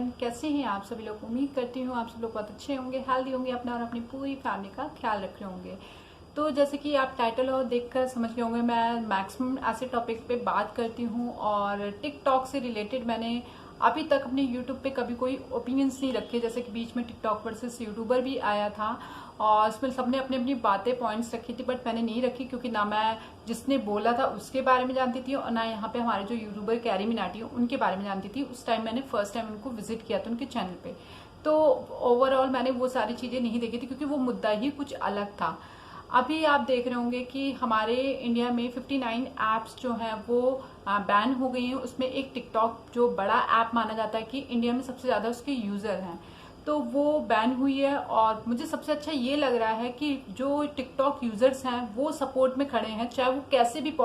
Everyone, कैसे हैं आप सभी लोग। उम्मीद करती हूँ आप सब लोग बहुत अच्छे होंगे, हेल्दी होंगे, अपना और अपनी पूरी फैमिली का ख्याल रख रहे होंगे। तो जैसे कि आप टाइटल और देखकर समझ गए होंगे, मैं मैक्सिमम ऐसे टॉपिक पे बात करती हूँ और टिकटॉक से रिलेटेड मैंने अभी तक अपने यूट्यूब पे कभी कोई ओपिनियंस नहीं रखे। जैसे कि बीच में टिकटॉक वर्सेस यूट्यूबर भी आया था और उसमें सबने अपनी अपनी बातें पॉइंट्स रखी थी, बट मैंने नहीं रखी क्योंकि ना मैं जिसने बोला था उसके बारे में जानती थी और ना यहाँ पे हमारे जो यूट्यूबर कैरी मिनाटी उनके बारे में जानती थी। उस टाइम मैंने फर्स्ट टाइम उनको विजिट किया था उनके चैनल पे, तो ओवरऑल मैंने वो सारी चीजें नहीं देखी थी क्योंकि वो मुद्दा ही कुछ अलग था। अभी आप देख रहे होंगे कि हमारे इंडिया में 59 ऐप्स जो हैं वो बैन हो गई हैं। उसमें एक टिकटॉक जो बड़ा ऐप माना जाता है कि इंडिया में सबसे ज्यादा उसके यूजर हैं, तो वो बैन हुई है। और मुझे सबसे अच्छा ये लग रहा है कि जो टिकटॉक यूजर्स हैं वो सपोर्ट में खड़े हैं, चाहे वो कैसे भी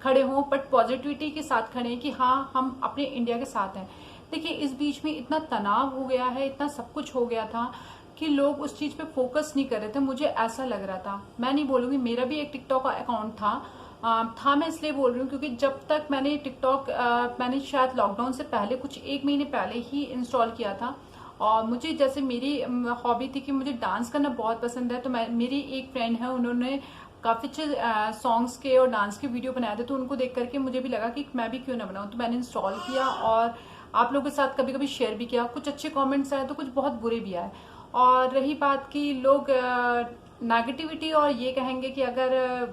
खड़े हों, बट पॉजिटिविटी के साथ खड़े हैं कि हाँ हम अपने इंडिया के साथ हैं। देखिए, इस बीच में इतना तनाव हो गया है, इतना सब कुछ हो गया था कि लोग उस चीज पे फोकस नहीं कर रहे थे। मुझे ऐसा लग रहा था, मैं नहीं बोलूंगी, मेरा भी एक टिकटॉक अकाउंट था। मैं इसलिए बोल रही हूँ क्योंकि जब तक मैंने टिकटॉक मैंने शायद लॉकडाउन से पहले कुछ एक महीने पहले ही इंस्टॉल किया था। और मुझे जैसे मेरी हॉबी थी कि मुझे डांस करना बहुत पसंद है, तो मेरी एक फ्रेंड है, उन्होंने काफी अच्छे सॉन्ग्स के और डांस के वीडियो बनाए थे, तो उनको देख करके मुझे भी लगा कि मैं भी क्यों ना बनाऊं। तो मैंने इंस्टॉल किया और आप लोगों के साथ कभी कभी शेयर भी किया। कुछ अच्छे कमेंट्स आए तो कुछ बहुत बुरे भी आए। और रही बात कि लोग नेगेटिविटी और ये कहेंगे कि अगर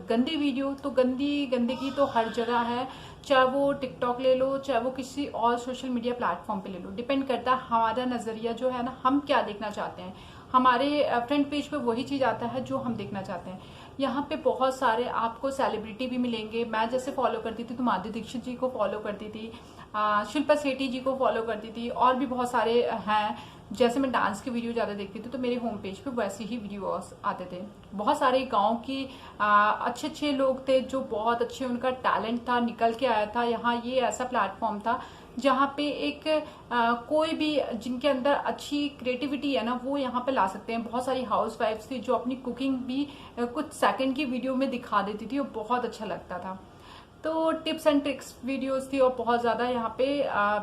गंदी वीडियो, तो गंदगी तो हर जगह है, चाहे वो टिकटॉक ले लो, चाहे वो किसी और सोशल मीडिया प्लेटफॉर्म पे ले लो। डिपेंड करता है हमारा नजरिया जो है ना, हम क्या देखना चाहते हैं। हमारे फ्रंट पेज पे वही चीज आता है जो हम देखना चाहते हैं। यहाँ पे बहुत सारे आपको सेलिब्रिटी भी मिलेंगे। मैं जैसे फॉलो करती थी तो माधुरी दीक्षित जी को फॉलो करती थी, शिल्पा शेट्टी जी को फॉलो करती थी, और भी बहुत सारे हैं। जैसे मैं डांस की वीडियो ज्यादा देखती थी तो मेरे होम पेज पे वैसे ही वीडियोस आते थे। बहुत सारे गांव की अच्छे अच्छे लोग थे जो बहुत अच्छे, उनका टैलेंट था, निकल के आया था। यहाँ ये ऐसा प्लेटफॉर्म था जहाँ पे एक कोई भी जिनके अंदर अच्छी क्रिएटिविटी है ना, वो यहाँ पे ला सकते हैं। बहुत सारी हाउस वाइफ्स थी जो अपनी कुकिंग भी कुछ सेकंड की वीडियो में दिखा देती थी और बहुत अच्छा लगता था। तो टिप्स एंड ट्रिक्स वीडियोस थी और बहुत ज्यादा यहाँ पे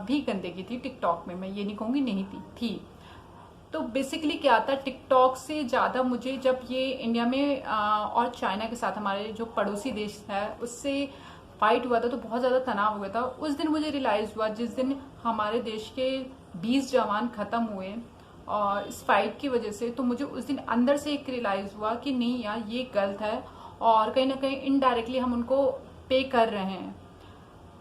भी गंदगी थी टिकटॉक में। मैं ये नहीं कहूंगी नहीं थी। तो बेसिकली क्या था, टिकटॉक से ज्यादा मुझे जब ये इंडिया में और चाइना के साथ हमारे जो पड़ोसी देश है उससे फाइट हुआ था तो बहुत ज्यादा तनाव हो गया था। उस दिन मुझे रियलाइज हुआ जिस दिन हमारे देश के 20 जवान खत्म हुए और इस फाइट की वजह से, तो मुझे उस दिन अंदर से एक रियलाइज हुआ कि नहीं यार, ये गलत है और कहीं ना कहीं इनडायरेक्टली हम उनको पे कर रहे हैं।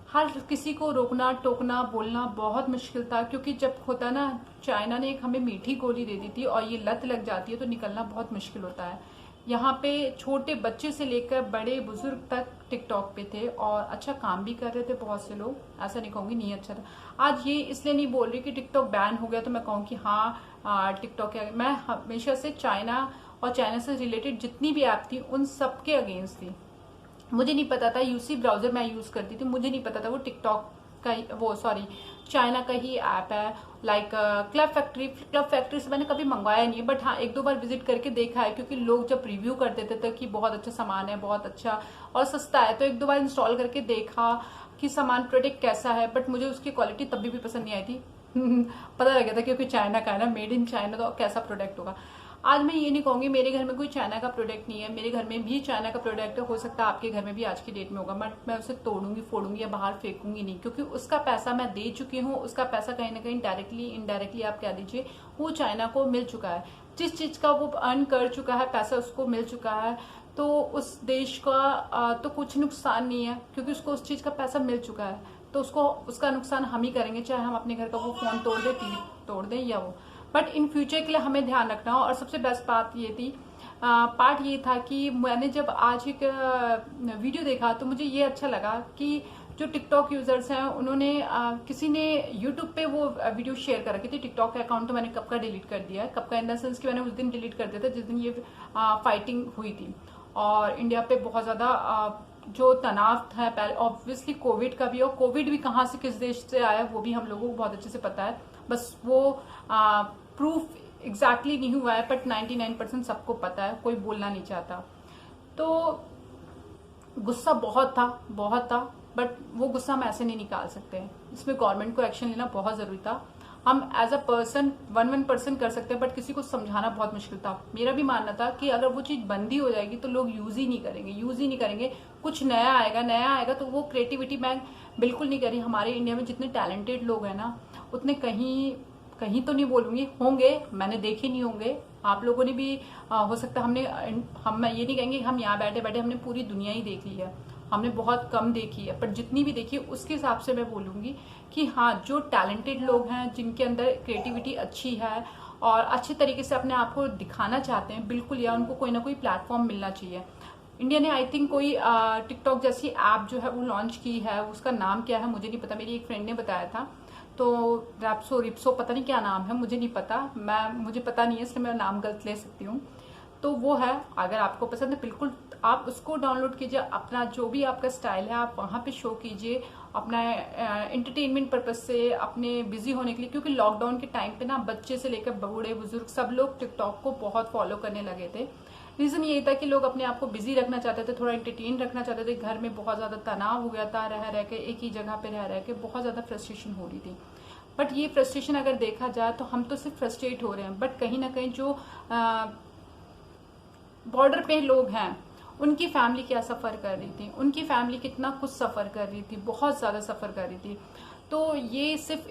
हर किसी को रोकना टोकना बोलना बहुत मुश्किल था, क्योंकि जब होता ना, चाइना ने एक हमें मीठी गोली दे दी थी और ये लत लग जाती है तो निकलना बहुत मुश्किल होता है। यहाँ पे छोटे बच्चे से लेकर बड़े बुजुर्ग तक टिकटॉक पे थे और अच्छा काम भी कर रहे थे बहुत से लोग, ऐसा नहीं कहूंगी नहीं अच्छा था। आज ये इसलिए नहीं बोल रही कि टिकटॉक बैन हो गया तो मैं कहूँ कि हाँ टिकटॉक के, मैं हमेशा से चाइना और चाइना से रिलेटेड जितनी भी ऐप थी उन सबके अगेंस्ट थी। मुझे नहीं पता था, यूसी ब्राउजर मैं यूज करती थी, मुझे नहीं पता था वो टिकटॉक का वो सॉरी चाइना का ही ऐप है। लाइक क्लब फैक्ट्री से मैंने कभी मंगवाया नहीं है, बट हाँ एक दो बार विजिट करके देखा है, क्योंकि लोग जब रिव्यू कर देते थे कि बहुत अच्छा सामान है, बहुत अच्छा और सस्ता है, तो एक दो बार इंस्टॉल करके देखा कि सामान प्रोडक्ट कैसा है। बट मुझे उसकी क्वालिटी तब भी पसंद नहीं आई थी पता लग गया था क्योंकि चाइना का है ना, मेड इन चाइना, तो कैसा प्रोडक्ट होगा। आज मैं ये नहीं कहूंगी मेरे घर में कोई चाइना का प्रोडक्ट नहीं है, मेरे घर में भी चाइना का प्रोडक्ट हो सकता है आपके घर में भी आज की डेट में होगा, बट मैं उसे तोड़ूंगी फोड़ूंगी या बाहर फेंकूंगी नहीं, क्योंकि उसका पैसा मैं दे चुकी हूँ। उसका पैसा कहीं ना कहीं डायरेक्टली इनडायरेक्टली आप कह दीजिए वो चाइना को मिल चुका है। जिस चीज का वो अर्न कर चुका है, पैसा उसको मिल चुका है, तो उस देश का तो कुछ नुकसान नहीं है, क्योंकि उसको उस चीज का पैसा मिल चुका है। तो उसको उसका नुकसान हम ही करेंगे, चाहे हम अपने घर का वो फोन तोड़ दे, टीवी तोड़ दें या वो। बट इन फ्यूचर के लिए हमें ध्यान रखना हो। और सबसे बेस्ट बात ये थी, पार्ट ये था कि मैंने जब आज एक वीडियो देखा तो मुझे ये अच्छा लगा कि जो टिकटॉक यूजर्स हैं उन्होंने किसी ने यूट्यूब पे वो वीडियो शेयर कर रखी थी। टिकटॉक का अकाउंट तो मैंने कब का डिलीट कर दिया है, कब का इन द सेंस कि मैंने उस दिन डिलीट कर दिया था जिस दिन ये फाइटिंग हुई थी और इंडिया पे बहुत ज्यादा जो तनाव था पहले, ऑब्वियसली कोविड का भी, और कोविड भी कहाँ से किस देश से आया वो भी हम लोगों को बहुत अच्छे से पता है, बस वो प्रूफ एग्जैक्टली नहीं हुआ है, बट 99% सबको पता है, कोई बोलना नहीं चाहता। तो गुस्सा बहुत था, बट वो गुस्सा हम ऐसे नहीं निकाल सकते, इसमें गवर्नमेंट को एक्शन लेना बहुत जरूरी था। हम एज अ पर्सन 1% कर सकते हैं, बट किसी को समझाना बहुत मुश्किल था। मेरा भी मानना था कि अगर वो चीज बंदी हो जाएगी तो लोग यूज ही नहीं करेंगे। कुछ नया आएगा तो वो क्रिएटिविटी मैं बिल्कुल नहीं करी। हमारे इंडिया में जितने टैलेंटेड लोग हैं ना, उतने कहीं तो नहीं बोलूंगी, होंगे, मैंने देखे नहीं होंगे। आप लोगों ने भी हो सकता है मैं ये नहीं कहेंगे हम यहाँ बैठे बैठे हमने पूरी दुनिया ही देख ली है, हमने बहुत कम देखी है, पर जितनी भी देखी है उसके हिसाब से मैं बोलूंगी कि हाँ, जो टैलेंटेड लोग हैं, जिनके अंदर क्रिएटिविटी अच्छी है और अच्छे तरीके से अपने आप को दिखाना चाहते हैं, बिल्कुल, या उनको कोई ना कोई प्लेटफॉर्म मिलना चाहिए। इंडिया ने आई थिंक कोई टिकटॉक जैसी ऐप जो है वो लॉन्च की है, उसका नाम क्या है मुझे नहीं पता, मेरी एक फ्रेंड ने बताया था। तो रिप्सो पता नहीं क्या नाम है, मुझे नहीं पता, मुझे पता नहीं है, इसलिए मैं नाम गलत ले सकती हूँ। तो वो है, अगर आपको पसंद है बिल्कुल आप उसको डाउनलोड कीजिए, अपना जो भी आपका स्टाइल है आप वहाँ पे शो कीजिए, अपना एंटरटेनमेंट पर्पज से, अपने बिजी होने के लिए, क्योंकि लॉकडाउन के टाइम पे ना बच्चे से लेकर बूढ़े बुजुर्ग सब लोग टिकटॉक को बहुत फॉलो करने लगे थे। रीजन यही था कि लोग अपने आप को बिजी रखना चाहते थे, थोड़ा एंटरटेन रखना चाहते थे। घर में बहुत ज्यादा तनाव हो गया था, रह के एक ही जगह पे रह के बहुत ज्यादा फ्रस्ट्रेशन हो रही थी। बट ये फ्रस्ट्रेशन अगर देखा जाए तो हम तो सिर्फ फ्रस्ट्रेट हो रहे हैं, बट कहीं ना कहीं जो बॉर्डर पे लोग हैं उनकी फैमिली क्या सफर कर रही थी, उनकी फैमिली कितना कुछ सफर कर रही थी, बहुत ज्यादा सफर कर रही थी। तो ये सिर्फ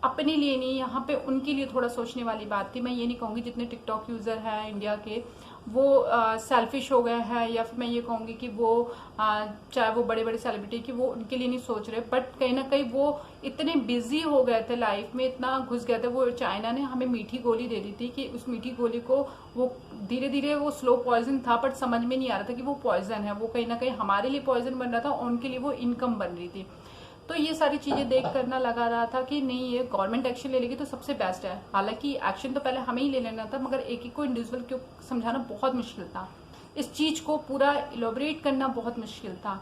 अपने लिए नहीं, यहाँ पे उनके लिए थोड़ा सोचने वाली बात थी। मैं ये नहीं कहूंगी जितने टिकटॉक यूजर हैं इंडिया के वो सेल्फिश हो गए हैं, या फिर मैं ये कहूंगी कि वो चाहे वो बड़े बड़े सेलिब्रिटी की, वो उनके लिए नहीं सोच रहे, बट कहीं ना कहीं वो इतने बिजी हो गए थे लाइफ में, इतना घुस गए थे। वो चाइना ने हमें मीठी गोली दे दी थी कि उस मीठी गोली को वो धीरे धीरे वो स्लो पॉइजन था, बट समझ में नहीं आ रहा था कि वो पॉइजन है, वो कहीं ना कहीं हमारे लिए पॉइजन बन रहा था और उनके लिए वो इनकम बन रही थी। तो ये सारी चीजें देख करना लगा रहा था कि नहीं, ये गवर्नमेंट एक्शन ले लेगी तो सबसे बेस्ट है। हालांकि एक्शन तो पहले हमें ही ले लेना था, मगर एक को इंडिविजुअल को समझाना बहुत मुश्किल था, इस चीज को पूरा इलोबरेट करना बहुत मुश्किल था।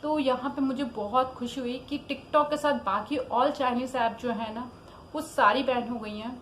तो यहाँ पे मुझे बहुत खुशी हुई कि टिकटॉक के साथ बाकी ऑल चाइनीज ऐप जो है ना वो सारी बैन हो गई हैं,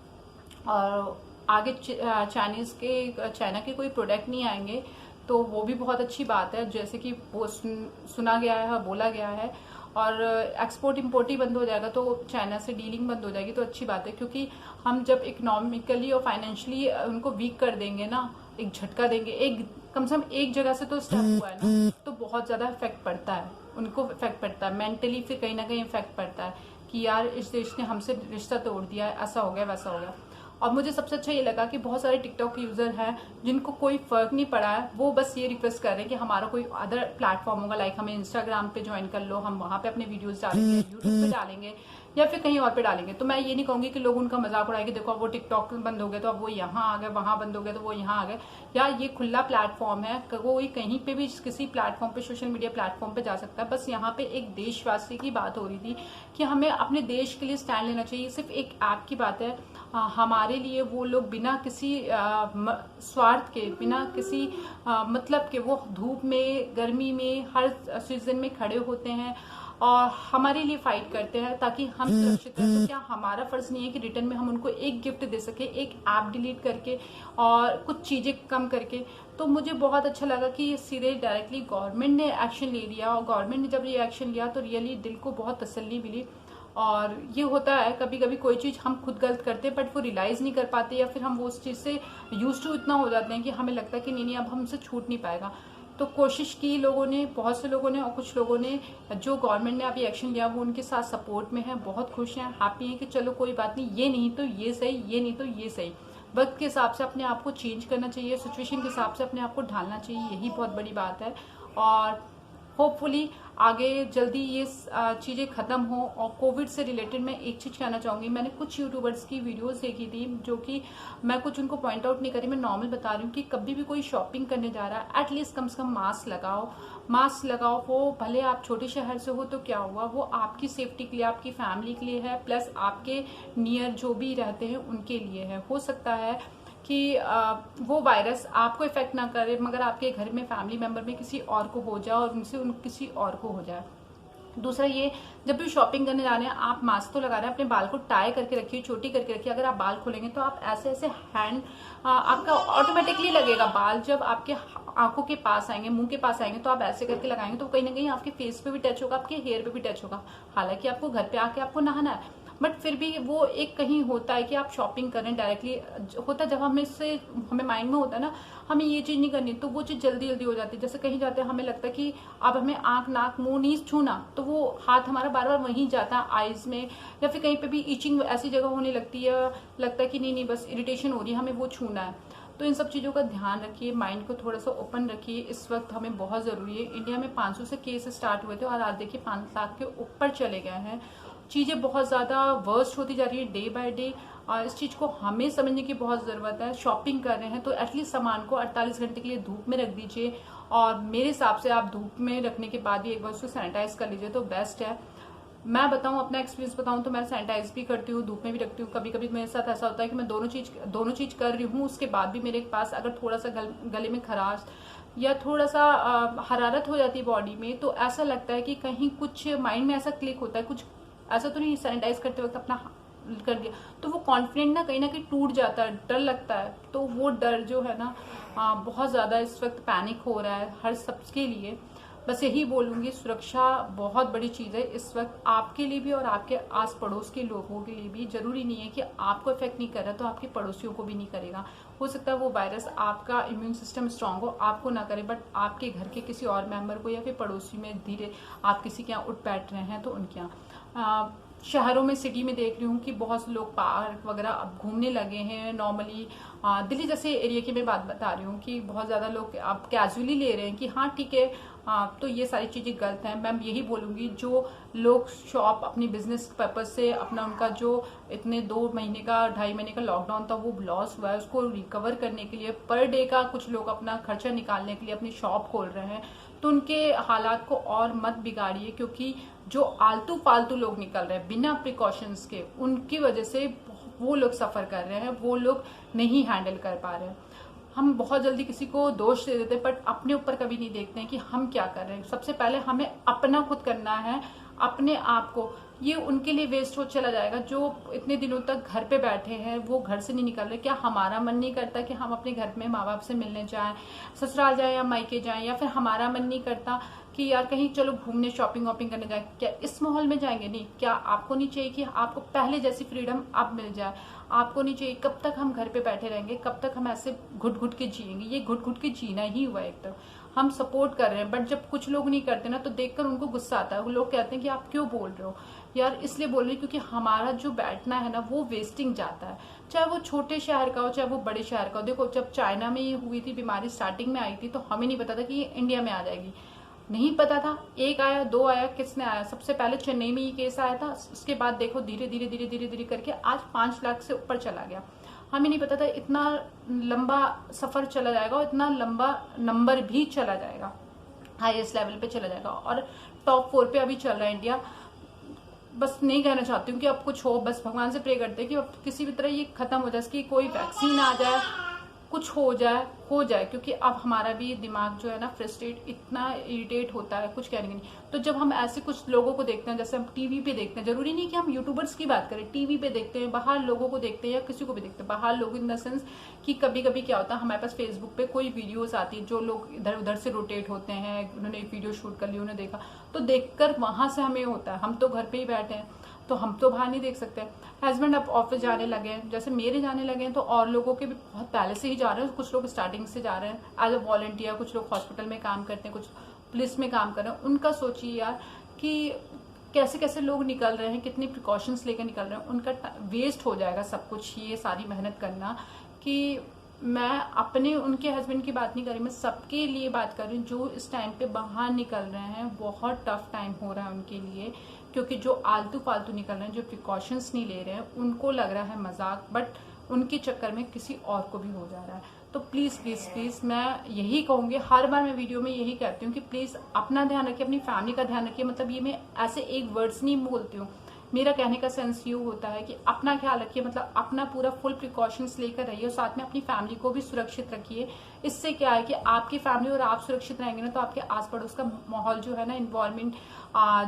और आगे चाइना के कोई प्रोडक्ट नहीं आएंगे, तो वो भी बहुत अच्छी बात है। जैसे कि वो सुना गया है, बोला गया है, और एक्सपोर्ट इम्पोर्ट ही बंद हो जाएगा तो चाइना से डीलिंग बंद हो जाएगी, तो अच्छी बात है। क्योंकि हम जब इकोनॉमिकली और फाइनेंशियली उनको वीक कर देंगे ना, एक झटका देंगे, एक कम से कम एक जगह से तो स्टार्ट हुआ है ना, तो बहुत ज्यादा इफेक्ट पड़ता है, उनको इफेक्ट पड़ता है मेंटली, फिर कहीं ना कहीं इफेक्ट पड़ता है कि यार इस देश ने हमसे रिश्ता तोड़ दिया है, ऐसा हो गया वैसा हो गया। और मुझे सबसे अच्छा ये लगा कि बहुत सारे टिकटॉक यूजर हैं जिनको कोई फर्क नहीं पड़ा है, वो बस ये रिक्वेस्ट कर रहे हैं कि हमारा कोई अदर प्लेटफॉर्म होगा, लाइक हमें इंस्टाग्राम पे ज्वाइन कर लो, हम वहां पे अपने वीडियोस डालेंगे, यूट्यूब पे डालेंगे या फिर कहीं और पे डालेंगे। तो मैं ये नहीं कहूंगी कि लोग उनका मजाक उड़ाएंगे, देखो अब वो टिकटॉक बंद हो गए तो अब वो यहाँ आ गए, वहां बंद हो गए तो वो यहाँ आ गए। या ये खुला प्लेटफॉर्म है, कोई कहीं पे भी किसी प्लेटफॉर्म पे, सोशल मीडिया प्लेटफॉर्म पे जा सकता है। बस यहाँ पे एक देशवासी की बात हो रही थी कि हमें अपने देश के लिए स्टैंड लेना चाहिए। सिर्फ एक ऐप की बात है, हमारे लिए वो लोग बिना किसी स्वार्थ के, बिना किसी मतलब के वो धूप में, गर्मी में, हर सीजन में खड़े होते हैं और हमारे लिए फाइट करते हैं ताकि हम सुरक्षित रहें। तो क्या हमारा फर्ज नहीं है कि रिटर्न में हम उनको एक गिफ्ट दे सके, एक ऐप डिलीट करके और कुछ चीजें कम करके। तो मुझे बहुत अच्छा लगा कि सीधे डायरेक्टली गवर्नमेंट ने एक्शन ले लिया, और गवर्नमेंट ने जब ये एक्शन लिया तो रियली दिल को बहुत तसल्ली मिली। और ये होता है कभी कभी कोई चीज हम खुद गलत करते हैं बट वो रियलाइज नहीं कर पाते, या फिर हम वो उस चीज से यूज टू इतना हो जाते हैं कि हमें लगता है कि नहीं अब हमसे छूट नहीं पाएगा। तो कोशिश की लोगों ने, बहुत से लोगों ने, और कुछ लोगों ने जो गवर्नमेंट ने अभी एक्शन लिया वो उनके साथ सपोर्ट में है, बहुत खुश हैं, हैप्पी हैं कि चलो कोई बात नहीं, ये नहीं तो ये सही, ये नहीं तो ये सही। वक्त के हिसाब से अपने आप को चेंज करना चाहिए, सिचुएशन के हिसाब से अपने आप को ढालना चाहिए, यही बहुत बड़ी बात है। और होपफुली आगे जल्दी ये चीजें खत्म हो। और कोविड से रिलेटेड मैं एक चीज कहना चाहूंगी, मैंने कुछ यूट्यूबर्स की वीडियोस देखी थी जो कि मैं कुछ उनको पॉइंट आउट नहीं करी, मैं नॉर्मल बता रही हूँ कि कभी भी कोई शॉपिंग करने जा रहा है एटलीस्ट कम से कम मास्क लगाओ, मास्क लगाओ। वो भले आप छोटे शहर से हो तो क्या हुआ, वो आपकी सेफ्टी के लिए, आपकी फैमिली के लिए है, प्लस आपके नियर जो भी रहते हैं उनके लिए है। हो सकता है कि वो वायरस आपको इफेक्ट ना करे मगर आपके घर में फैमिली मेंबर में किसी और को हो जाए और उनसे किसी और को हो जाए। दूसरा ये, जब भी शॉपिंग करने जा रहे हैं आप मास्क तो लगा रहे हैं, अपने बाल को टाई करके रखिए, छोटी करके रखिए। अगर आप बाल खोलेंगे तो आप ऐसे ऐसे हैंड, आपका ऑटोमेटिकली लगेगा, बाल जब आपके आंखों के पास आएंगे, मुंह के पास आएंगे तो आप ऐसे करके लगाएंगे तो कहीं ना कहीं आपके फेस पे भी टच होगा, आपके हेयर पे भी टच होगा। हालांकि आपको घर पे आके आपको नहाना है, बट फिर भी वो एक कहीं होता है कि आप शॉपिंग करें डायरेक्टली, होता है जब हमें माइंड में होता है ना हमें ये चीज़ नहीं करनी, तो वो चीज़ जल्दी जल्दी हो जाती है। जैसे कहीं जाते हैं हमें लगता है कि अब हमें आँख नाक मुंह नहीं छूना, तो वो हाथ हमारा बार बार वहीं जाता है आईज में, या फिर कहीं पे भी इचिंग ऐसी जगह होने लगती है, लगता है कि नहीं नहीं बस इरिटेशन हो रही है, हमें वो छूना है। तो इन सब चीज़ों का ध्यान रखिए, माइंड को थोड़ा सा ओपन रखिए, इस वक्त हमें बहुत ज़रूरी है। इंडिया में 500 से केस स्टार्ट हुए थे और आज देखिए 5 लाख के ऊपर चले गए हैं। चीज़ें बहुत ज़्यादा वर्स्ट होती जा रही है डे बाय डे। इस चीज़ को हमें समझने की बहुत ज़रूरत है। शॉपिंग कर रहे हैं तो एटलीस्ट सामान को 48 घंटे के लिए धूप में रख दीजिए, और मेरे हिसाब से आप धूप में रखने के बाद भी एक बार उसको सैनिटाइज कर लीजिए तो बेस्ट है। मैं बताऊं, अपना एक्सपीरियंस बताऊं तो मैं सैनिटाइज भी करती हूँ, धूप में भी रखती हूँ। कभी कभी मेरे साथ ऐसा होता है कि मैं दोनों चीज कर रही हूँ, उसके बाद भी मेरे पास अगर थोड़ा सा गले में खराश या थोड़ा सा हरारत हो जाती है बॉडी में, तो ऐसा लगता है कि कहीं कुछ माइंड में ऐसा क्लिक होता है, कुछ ऐसा तो नहीं सैनिटाइज करते वक्त अपना कर दिया, तो वो कॉन्फिडेंट ना कहीं टूट जाता है, डर लगता है। तो वो डर जो है ना बहुत ज़्यादा इस वक्त पैनिक हो रहा है हर सबके लिए। बस यही बोलूँगी, सुरक्षा बहुत बड़ी चीज़ है इस वक्त, आपके लिए भी और आपके आस पड़ोस के लोगों के लिए भी। जरूरी नहीं है कि आपको इफेक्ट नहीं कर रहा तो आपके पड़ोसियों को भी नहीं करेगा। हो सकता है वो वायरस आपका इम्यून सिस्टम स्ट्रांग हो, आपको ना करे, बट आपके घर के किसी और मेंबर को या फिर पड़ोसी में धीरे आप किसी के यहाँ उठ बैठ रहे हैं तो उनके यहाँ। शहरों में, सिटी में देख रही हूँ कि बहुत से लोग पार्क वगैरह अब घूमने लगे हैं नॉर्मली। दिल्ली जैसे एरिया की मैं बात बता रही हूँ कि बहुत ज़्यादा लोग अब कैजुअली ले रहे हैं कि हाँ ठीक है। तो ये सारी चीज़ें गलत हैं। मैं यही बोलूँगी, जो लोग शॉप अपनी बिजनेस पर्पज से अपना उनका जो इतने 2 महीने का 2.5 महीने का लॉकडाउन था वो लॉस हुआ है, उसको रिकवर करने के लिए पर डे का कुछ लोग अपना खर्चा निकालने के लिए अपनी शॉप खोल रहे हैं, तो उनके हालात को और मत बिगाड़िए। क्योंकि जो आलतू फालतू लोग निकल रहे हैं बिना प्रिकॉशंस के, उनकी वजह से वो लोग सफर कर रहे हैं, वो लोग नहीं हैंडल कर पा रहे हैं। हम बहुत जल्दी किसी को दोष दे देते हैं, बट अपने ऊपर कभी नहीं देखते हैं कि हम क्या कर रहे हैं। सबसे पहले हमें अपना खुद करना है, अपने आप को। ये उनके लिए वेस्ट हो चला जाएगा जो इतने दिनों तक घर पे बैठे हैं, वो घर से नहीं निकल रहे। क्या हमारा मन नहीं करता कि हम अपने घर में माँ बाप से मिलने जाएं, ससुराल जाएं या मायके जाएं, या फिर हमारा मन नहीं करता कि यार कहीं चलो घूमने शॉपिंग वॉपिंग करने जाए? क्या इस माहौल में जाएंगे? नहीं। क्या आपको नहीं चाहिए कि आपको पहले जैसी फ्रीडम अब मिल जाए? आपको नहीं चाहिए? कब तक हम घर पे बैठे रहेंगे? कब तक हम ऐसे घुट घुट के जिएंगे? ये घुट घुट के जीना ही हुआ एक तो। हम सपोर्ट कर रहे हैं, बट जब कुछ लोग नहीं करते ना तो देखकर उनको गुस्सा आता है। वो लोग कहते हैं कि आप क्यों बोल रहे हो यार? इसलिए बोल रही क्योंकि हमारा जो बैठना है ना वो वेस्टिंग जाता है, चाहे वो छोटे शहर का हो चाहे वो बड़े शहर का हो। देखो, जब चाइना में ये हुई थी बीमारी, स्टार्टिंग में आई थी, तो हमें नहीं पता था कि ये इंडिया में आ जाएगी। नहीं पता था। 1 आया, 2 आया, किसने आया? सबसे पहले चेन्नई में ये केस आया था, उसके बाद देखो धीरे धीरे धीरे धीरे धीरे करके आज 5 लाख से ऊपर चला गया। हमें नहीं पता था इतना लंबा सफर चला जाएगा और इतना लंबा नंबर भी चला जाएगा, हाईएस्ट लेवल पे चला जाएगा, और टॉप 4 पे अभी चल रहा है इंडिया। बस नहीं कहना चाहती हूँ कि अब कुछ हो, बस भगवान से प्रे करते हैं कि अब किसी भी तरह ये खत्म हो जाए, इसकी कोई वैक्सीन आ जाए, कुछ हो जाए। क्योंकि अब हमारा भी दिमाग जो है ना फ्रस्ट्रेट, इतना इरिटेट होता है, कुछ कहने की नहीं। तो जब हम ऐसे कुछ लोगों को देखते हैं, जैसे हम टीवी पे देखते हैं, जरूरी नहीं कि हम यूट्यूबर्स की बात करें, टीवी पे देखते हैं, बाहर लोगों को देखते हैं, या किसी को भी देखते हैं, बाहर लोग इन द सेंस कि कभी कभी क्या होता है हमारे पास फेसबुक पे कोई वीडियोस आती है, जो लोग इधर उधर से रोटेट होते हैं, उन्होंने एक वीडियो शूट कर ली, उन्होंने देखा, तो देखकर वहां से हमें होता है, हम तो घर पे ही बैठे हैं तो हम तो बाहर नहीं देख सकते। हस्बैंड अब ऑफिस जाने लगे हैं, जैसे मेरे जाने लगे हैं, तो और लोगों के भी बहुत पहले से ही जा रहे हैं। कुछ लोग स्टार्टिंग से जा रहे हैं एज अ वॉलंटियर, कुछ लोग हॉस्पिटल में काम करते हैं, कुछ पुलिस में काम कर रहे हैं। उनका सोचिए यार कि कैसे कैसे लोग निकल रहे हैं, कितनी प्रिकॉशंस लेकर निकल रहे हैं, उनका वेस्ट हो जाएगा सब कुछ, ये सारी मेहनत करना। कि मैं अपने उनके हस्बैंड की बात नहीं कर रही, मैं सबके लिए बात कर रही हूँ जो इस टाइम पे बाहर निकल रहे हैं। बहुत टफ टाइम हो रहा है उनके लिए, क्योंकि जो आलतू फालतू निकल रहे हैं, जो प्रिकॉशंस नहीं ले रहे हैं, उनको लग रहा है मजाक, बट उनके चक्कर में किसी और को भी हो जा रहा है। तो प्लीज़ प्लीज़ प्लीज़ मैं यही कहूँगी, हर बार मैं वीडियो में यही कहती हूँ कि प्लीज़ अपना ध्यान रखिए, अपनी फैमिली का ध्यान रखिए। मतलब ये मैं ऐसे एक वर्ड्स नहीं बोलती हूँ, मेरा कहने का सेंस ये होता है कि अपना ख्याल रखिए, मतलब अपना पूरा फुल प्रिकॉशंस लेकर रहिए, और साथ में अपनी फैमिली को भी सुरक्षित रखिए। इससे क्या है कि आपकी फैमिली और आप सुरक्षित रहेंगे ना, तो आपके आस पड़ोस का माहौल जो है ना, इन्वायरमेंट,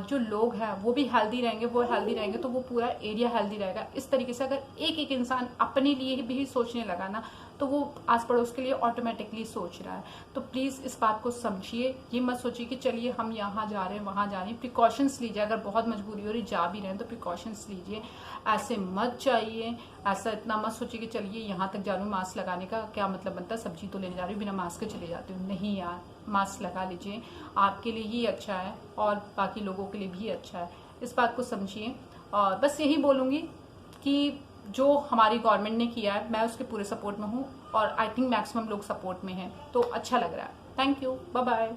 जो लोग हैं वो भी हेल्दी रहेंगे, वो हेल्दी रहेंगे तो वो पूरा एरिया हेल्दी रहेगा। इस तरीके से अगर एक एक इंसान अपने लिए भी सोचने लगा ना, तो वो आस पड़ोस के लिए ऑटोमेटिकली सोच रहा है। तो प्लीज़ इस बात को समझिए, ये मत सोचिए कि चलिए हम यहाँ जा रहे हैं वहाँ जा रहे हैं। प्रिकॉशंस लीजिए, अगर बहुत मजबूरी हो रही जा भी रहे हैं तो प्रिकॉशंस लीजिए, ऐसे मत जाइए। ऐसा इतना मत सोचिए कि चलिए यहाँ तक जा रही हूँ, मास्क लगाने का क्या मतलब बनता है, सब्जी तो लेने जा रही हूँ बिना मास्क के चले जाती हूँ। नहीं यार, मास्क लगा लीजिए, आपके लिए ही अच्छा है और बाकी लोगों के लिए भी अच्छा है, इस बात को समझिए। और बस यही बोलूँगी कि जो हमारी गवर्नमेंट ने किया है मैं उसके पूरे सपोर्ट में हूँ, और आई थिंक मैक्सिमम लोग सपोर्ट में हैं, तो अच्छा लग रहा है। Thank you, bye bye.